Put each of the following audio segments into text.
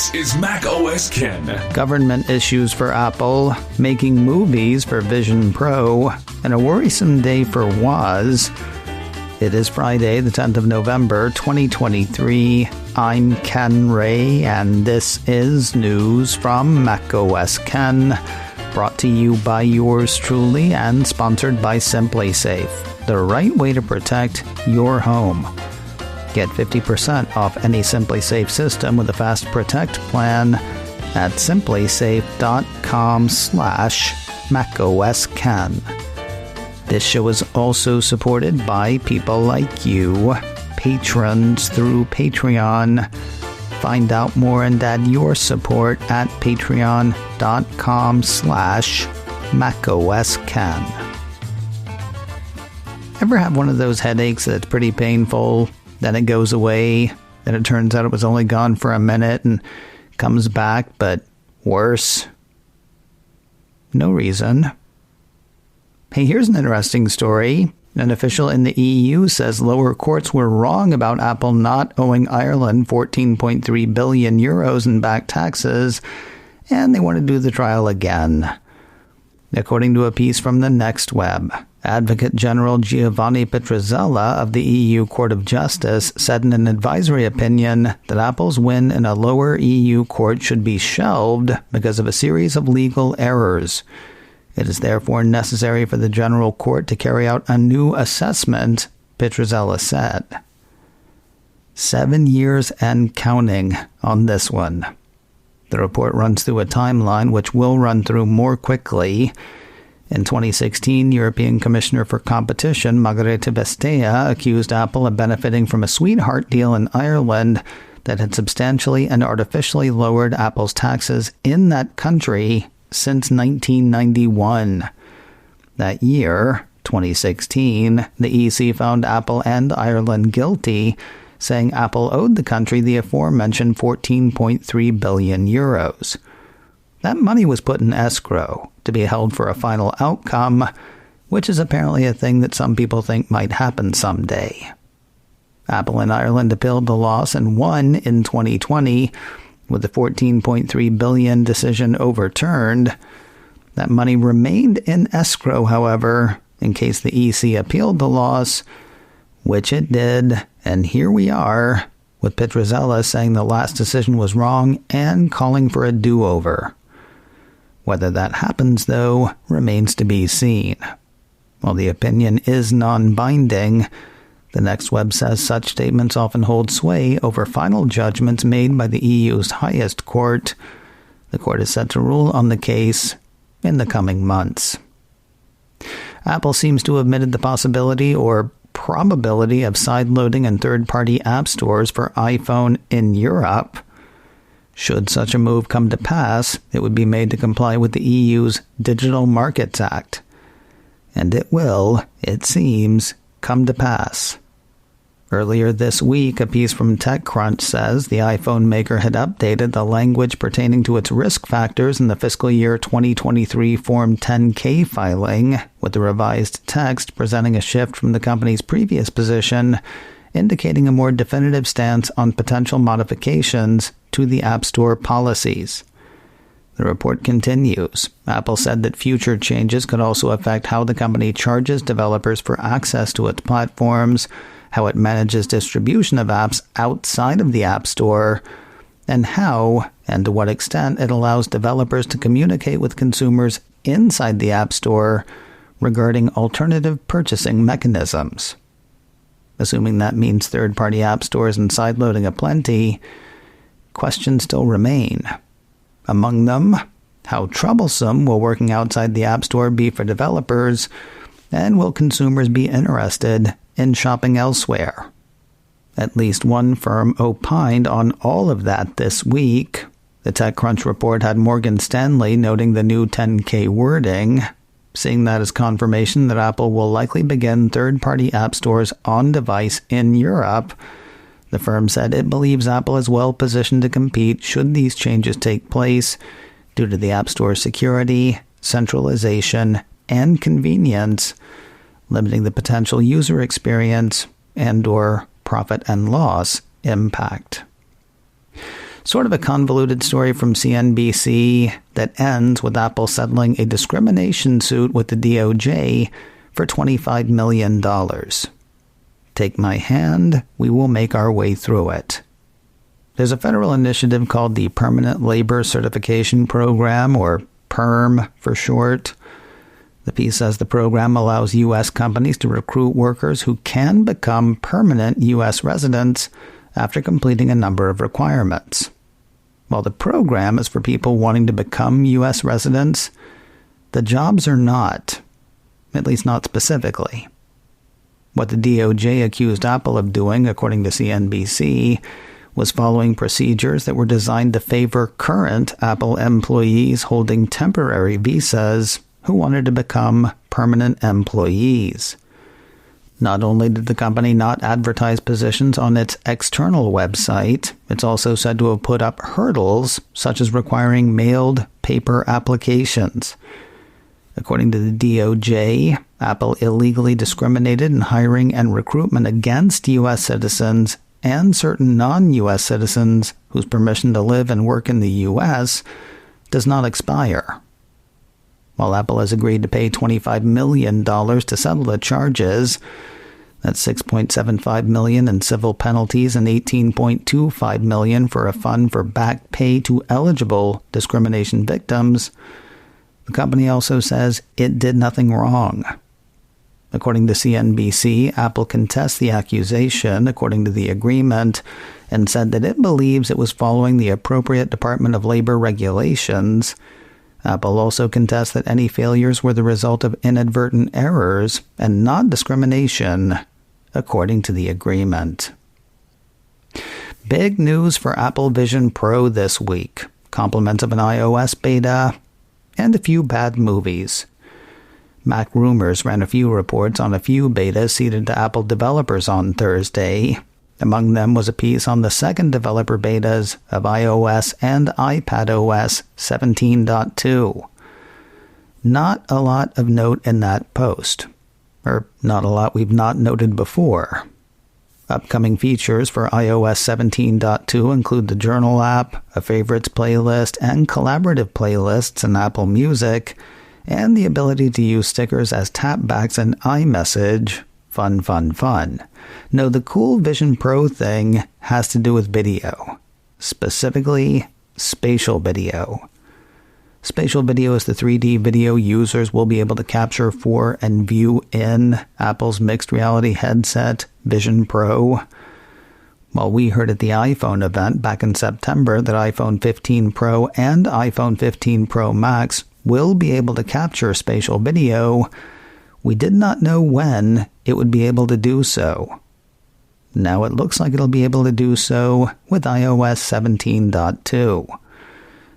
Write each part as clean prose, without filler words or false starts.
This is macOS Ken. Government issues for Apple, making movies for Vision Pro, and a worrisome day for WAS. It is Friday, the 10th of November, 2023. I'm Ken Ray, and this is news from macOS Ken, brought to you by yours truly and sponsored by SimpliSafe, the right way to protect your home. Get 50% off any SimpliSafe system with a Fast Protect plan at simplisafecom/macOSCan. This show is also supported by people like you, patrons through Patreon. Find out more and add your support at patreon.com/macOSCan. Ever have one of those headaches that's pretty painful? Then it goes away, then it turns out it was only gone for a minute and comes back, but worse. No reason. Hey, here's an interesting story. An official in the EU says lower courts were wrong about Apple not owing Ireland 14.3 billion euros in back taxes, and they want to do the trial again. According to a piece from the Next Web, Advocate General Giovanni Pietrozella of the EU Court of Justice said in an advisory opinion that Apple's win in a lower EU court should be shelved because of a series of legal errors. It is therefore necessary for the General Court to carry out a new assessment, Pietrozella said. 7 years and counting on this one. The report runs through a timeline which we'll run through more quickly. In 2016, European Commissioner for Competition Margrethe Vestager accused Apple of benefiting from a sweetheart deal in Ireland that had substantially and artificially lowered Apple's taxes in that country since 1991. That year, 2016, the EC found Apple and Ireland guilty, saying Apple owed the country the aforementioned 14.3 billion euros. That money was put in escrow to be held for a final outcome, which is apparently a thing that some people think might happen someday. Apple in Ireland appealed the loss and won in 2020, with the 14.3 billion decision overturned. That money remained in escrow, however, in case the EC appealed the loss, which it did, and here we are, with Pietrozella saying the last decision was wrong and calling for a do-over. Whether that happens, though, remains to be seen. While the opinion is non-binding, the Next Web says such statements often hold sway over final judgments made by the EU's highest court. The court is set to rule on the case in the coming months. Apple seems to have admitted the possibility or probability of sideloading in third-party app stores for iPhone in Europe. Should such a move come to pass, it would be made to comply with the EU's Digital Markets Act. And it will, it seems, come to pass. Earlier this week, a piece from TechCrunch says the iPhone maker had updated the language pertaining to its risk factors in the fiscal year 2023 Form 10K filing, with the revised text presenting a shift from the company's previous position, indicating a more definitive stance on potential modifications to the App Store policies. The report continues. Apple said that future changes could also affect how the company charges developers for access to its platforms, how it manages distribution of apps outside of the App Store, and how and to what extent it allows developers to communicate with consumers inside the App Store regarding alternative purchasing mechanisms. Assuming that means third-party app stores and sideloading aplenty, questions still remain. Among them, how troublesome will working outside the App Store be for developers, and will consumers be interested in shopping elsewhere? At least one firm opined on all of that this week. The TechCrunch report had Morgan Stanley noting the new 10K wording, seeing that as confirmation that Apple will likely begin third-party app stores on device in Europe. The firm said it believes Apple is well positioned to compete should these changes take place due to the App Store's security, centralization, and convenience, limiting the potential user experience and/or profit and loss impact. Sort of a convoluted story from CNBC that ends with Apple settling a discrimination suit with the DOJ for $25 million. Take my hand, we will make our way through it. There's a federal initiative called the Permanent Labor Certification Program, or PERM for short. The piece says the program allows U.S. companies to recruit workers who can become permanent U.S. residents after completing a number of requirements. While the program is for people wanting to become U.S. residents, the jobs are not, at least not specifically. What the DOJ accused Apple of doing, according to CNBC, was following procedures that were designed to favor current Apple employees holding temporary visas who wanted to become permanent employees. Not only did the company not advertise positions on its external website, it's also said to have put up hurdles, such as requiring mailed paper applications. According to the DOJ, Apple illegally discriminated in hiring and recruitment against U.S. citizens and certain non-U.S. citizens whose permission to live and work in the U.S. does not expire. While Apple has agreed to pay $25 million to settle the charges, that's $6.75 million in civil penalties and $18.25 million for a fund for back pay to eligible discrimination victims, the company also says it did nothing wrong. According to CNBC, Apple contests the accusation, according to the agreement, and said that it believes it was following the appropriate Department of Labor regulations. Apple also contests that any failures were the result of inadvertent errors and not discrimination, according to the agreement. Big news for Apple Vision Pro this week. Compliments of an iOS beta, and a few bad movies. Mac Rumors ran a few reports on a few betas seeded to Apple developers on Thursday. Among them was a piece on the second developer betas of iOS and iPadOS 17.2. Not a lot of note in that post, or not a lot we've not noted before. Upcoming features for iOS 17.2 include the Journal app, a Favorites playlist, and collaborative playlists in Apple Music, and the ability to use stickers as tapbacks in iMessage. Fun, fun, fun. No, the cool Vision Pro thing has to do with video. Specifically, spatial video. Spatial video is the 3D video users will be able to capture for and view in Apple's mixed reality headset, Vision Pro. While we heard at the iPhone event back in September that iPhone 15 Pro and iPhone 15 Pro Max will be able to capture spatial video, we did not know when it would be able to do so. Now it looks like it'll be able to do so with iOS 17.2.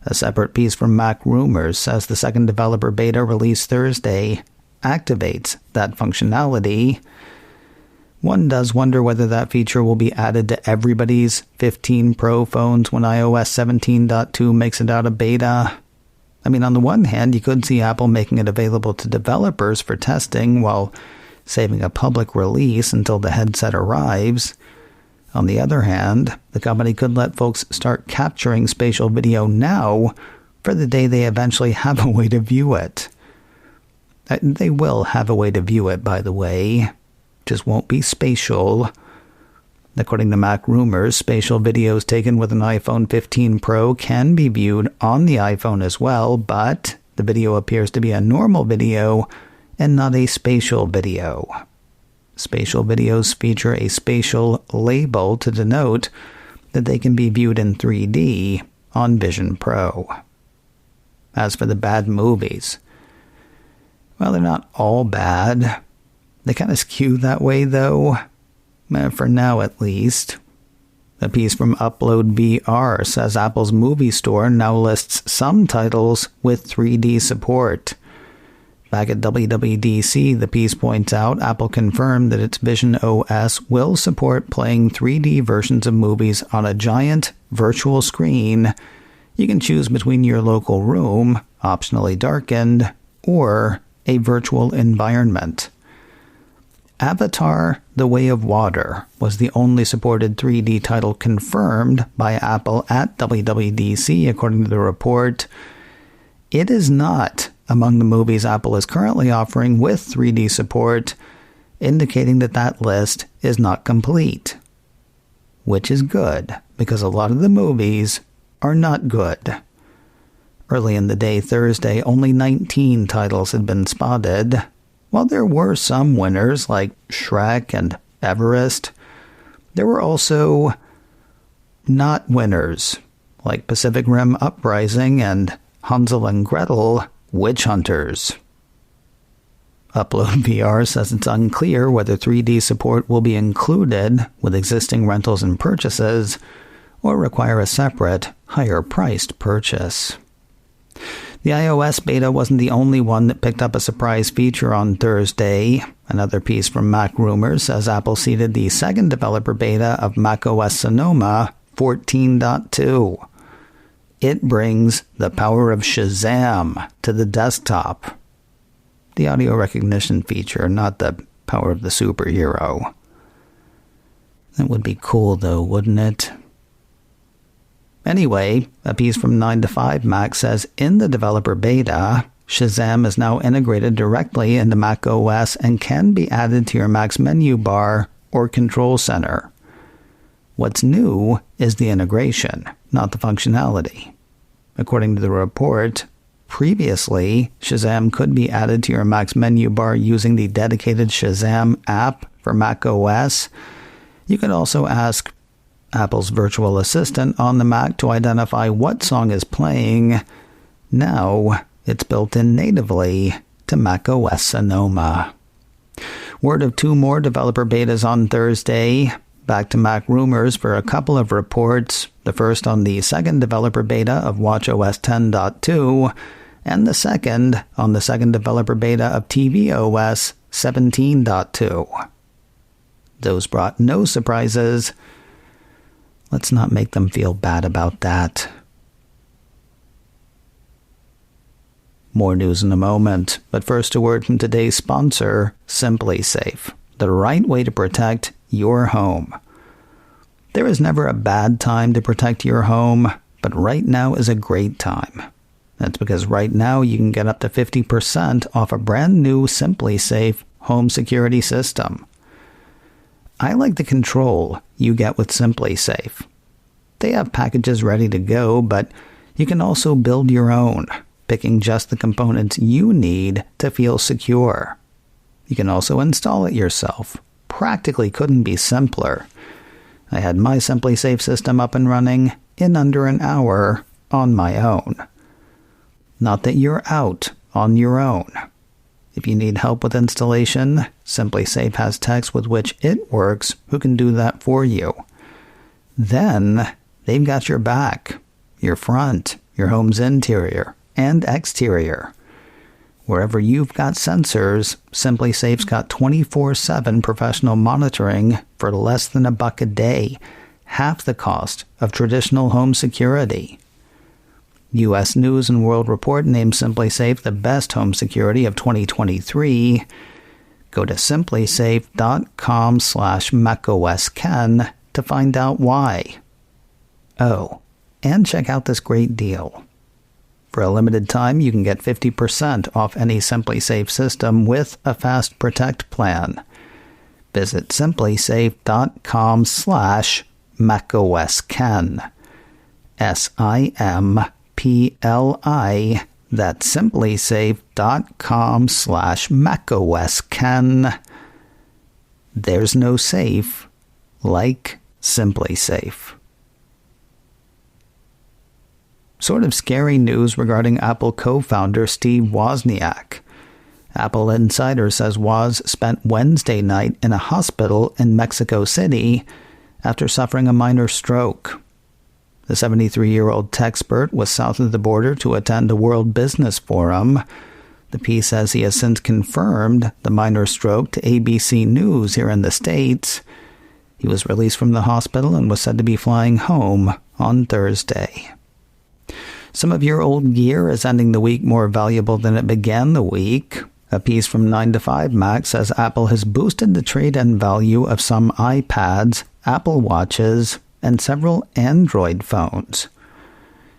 A separate piece from Mac Rumors says the second developer beta released Thursday activates that functionality. One does wonder whether that feature will be added to everybody's 15 Pro phones when iOS 17.2 makes it out of beta. I mean, on the one hand, you could see Apple making it available to developers for testing while saving a public release until the headset arrives. On the other hand, the company could let folks start capturing spatial video now for the day they eventually have a way to view it. They will have a way to view it, by the way. Just won't be spatial. According to Mac Rumors, spatial videos taken with an iPhone 15 Pro can be viewed on the iPhone as well, but the video appears to be a normal video and not a spatial video. Spatial videos feature a spatial label to denote that they can be viewed in 3D on Vision Pro. As for the bad movies, well, they're not all bad. They kind of skew that way, though. For now, at least. A piece from Upload VR says Apple's movie store now lists some titles with 3D support. Back at WWDC, the piece points out Apple confirmed that its Vision OS will support playing 3D versions of movies on a giant virtual screen. You can choose between your local room, optionally darkened, or a virtual environment. Avatar: The Way of Water was the only supported 3D title confirmed by Apple at WWDC, according to the report. It is not among the movies Apple is currently offering with 3D support, indicating that that list is not complete. Which is good, because a lot of the movies are not good. Early in the day Thursday, only 19 titles had been spotted. While there were some winners like Shrek and Everest, there were also not winners like Pacific Rim Uprising and Hansel and Gretel Witch Hunters. Upload VR says it's unclear whether 3D support will be included with existing rentals and purchases or require a separate, higher-priced purchase. The iOS beta wasn't the only one that picked up a surprise feature on Thursday. Another piece from Mac Rumors says Apple seeded the second developer beta of macOS Sonoma 14.2. It brings the power of Shazam to the desktop. The audio recognition feature, not the power of the superhero. That would be cool though, wouldn't it? Anyway, a piece from 9 to 5 Mac says in the developer beta, Shazam is now integrated directly into macOS and can be added to your Mac's menu bar or control center. What's new is the integration, not the functionality. According to the report, previously, Shazam could be added to your Mac's menu bar using the dedicated Shazam app for macOS. You could also ask Apple's virtual assistant on the Mac to identify what song is playing. Now, it's built in natively to macOS Sonoma. Word of 2 more developer betas on Thursday. Back to Mac Rumors for a couple of reports. The first on the second developer beta of watchOS 10.2, and the second on the second developer beta of tvOS 17.2. Those brought no surprises. Let's not make them feel bad about that. More news in a moment, but first a word from today's sponsor, Simply Safe, the right way to protect your home. There is never a bad time to protect your home, but right now is a great time. That's because right now you can get up to 50% off a brand new Simply Safe home security system. I like the control you get with Simply Safe. They have packages ready to go, but you can also build your own, picking just the components you need to feel secure. You can also install it yourself. Practically couldn't be simpler. I had my Simply Safe system up and running in under an hour on my own. Not that you're out on your own. If you need help with installation, Simply Safe has techs with which it works who can do that for you. Then, they've got your back, your front, your home's interior, and exterior. Wherever you've got sensors, Simply Safe's got 24/7 professional monitoring for less than $1 a day, half the cost of traditional home security. U.S. News & World Report named Simply Safe the best home security of 2023. Go to simplysafe.com/macOSKen to find out why. Oh, and check out this great deal. For a limited time, you can get 50% off any Simply Safe system with a Fast Protect plan. Visit simplysafe.com/macOSKen. SIMPLI. That's simplysafe.com/macOSKen. There's no safe like Simply Safe. Sort of scary news regarding Apple co-founder Steve Wozniak. Apple Insider says Woz spent Wednesday night in a hospital in Mexico City after suffering a minor stroke. The 73-year-old techspert was south of the border to attend a World Business Forum. The piece says he has since confirmed the minor stroke to ABC News here in the States. He was released from the hospital and was said to be flying home on Thursday. Some of your old gear is ending the week more valuable than it began the week. A piece from 9 to 5 Mac says Apple has boosted the trade-in value of some iPads, Apple Watches, and several Android phones.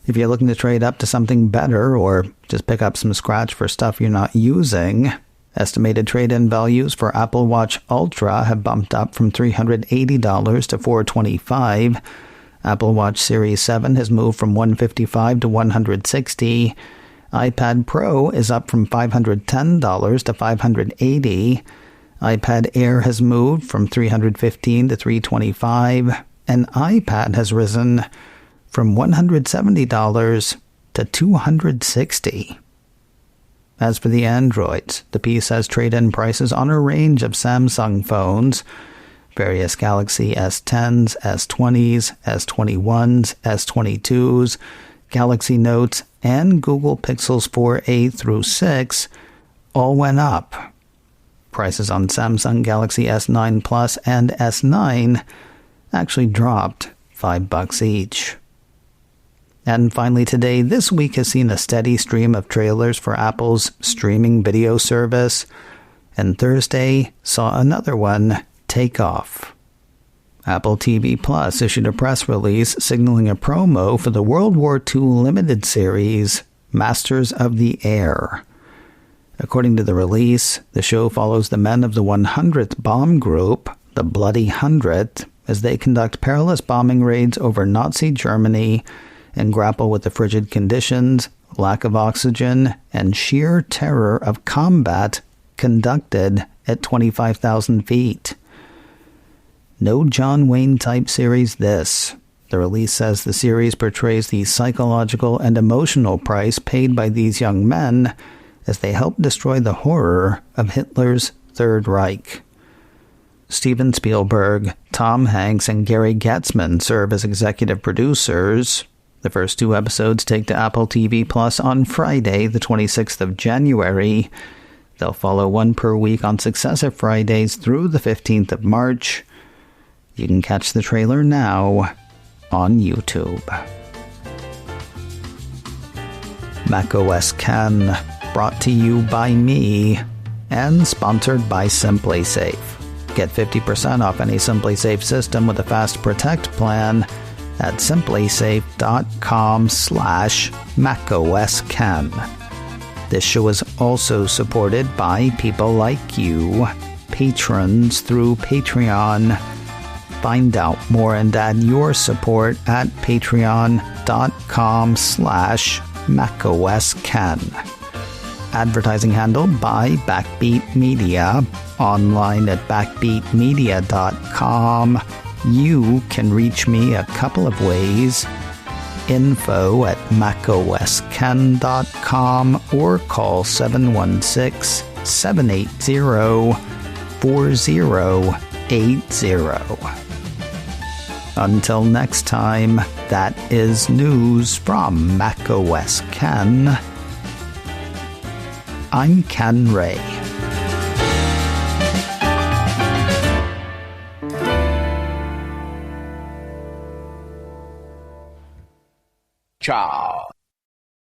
If you're looking to trade up to something better or just pick up some scratch for stuff you're not using, estimated trade-in values for Apple Watch Ultra have bumped up from $380 to $425. Apple Watch Series 7 has moved from $155 to $160. iPad Pro is up from $510 to $580. iPad Air has moved from $315 to $325. And iPad has risen from $170 to $260. As for the Androids, the piece has trade-in prices on a range of Samsung phones, various Galaxy S10s, S20s, S21s, S22s, Galaxy Notes, and Google Pixels 4a through 6 all went up. Prices on Samsung Galaxy S9 Plus and S9 actually dropped $5 each. And finally today, this week has seen a steady stream of trailers for Apple's streaming video service, and Thursday saw another one take off. Apple TV Plus issued a press release signaling a promo for the World War II limited series, Masters of the Air. According to the release, the show follows the men of the 100th Bomb Group, the Bloody 100th, as they conduct perilous bombing raids over Nazi Germany and grapple with the frigid conditions, lack of oxygen, and sheer terror of combat conducted at 25,000 feet. No John Wayne-type series this. The release says the series portrays the psychological and emotional price paid by these young men as they help destroy the horror of Hitler's Third Reich. Steven Spielberg, Tom Hanks, and Gary Getzman serve as executive producers. The first 2 episodes take to Apple TV Plus on Friday, the 26th of January. They'll follow one per week on successive Fridays through the 15th of March. You can catch the trailer now on YouTube. macOS Ken, brought to you by me and sponsored by SimpliSafe. Get 50% off any SimpliSafe system with a Fast Protect plan at simplysafe.com/macOSKen. This show is also supported by people like you, patrons through Patreon. Find out more and add your support at patreon.com/macOSKen. Advertising handled by Backbeat Media. Online at backbeatmedia.com. You can reach me a couple of ways. Info at macosken.com or call 716-780-4080. Until next time, that is news from macOS Ken. I'm Ken Ray. Ciao.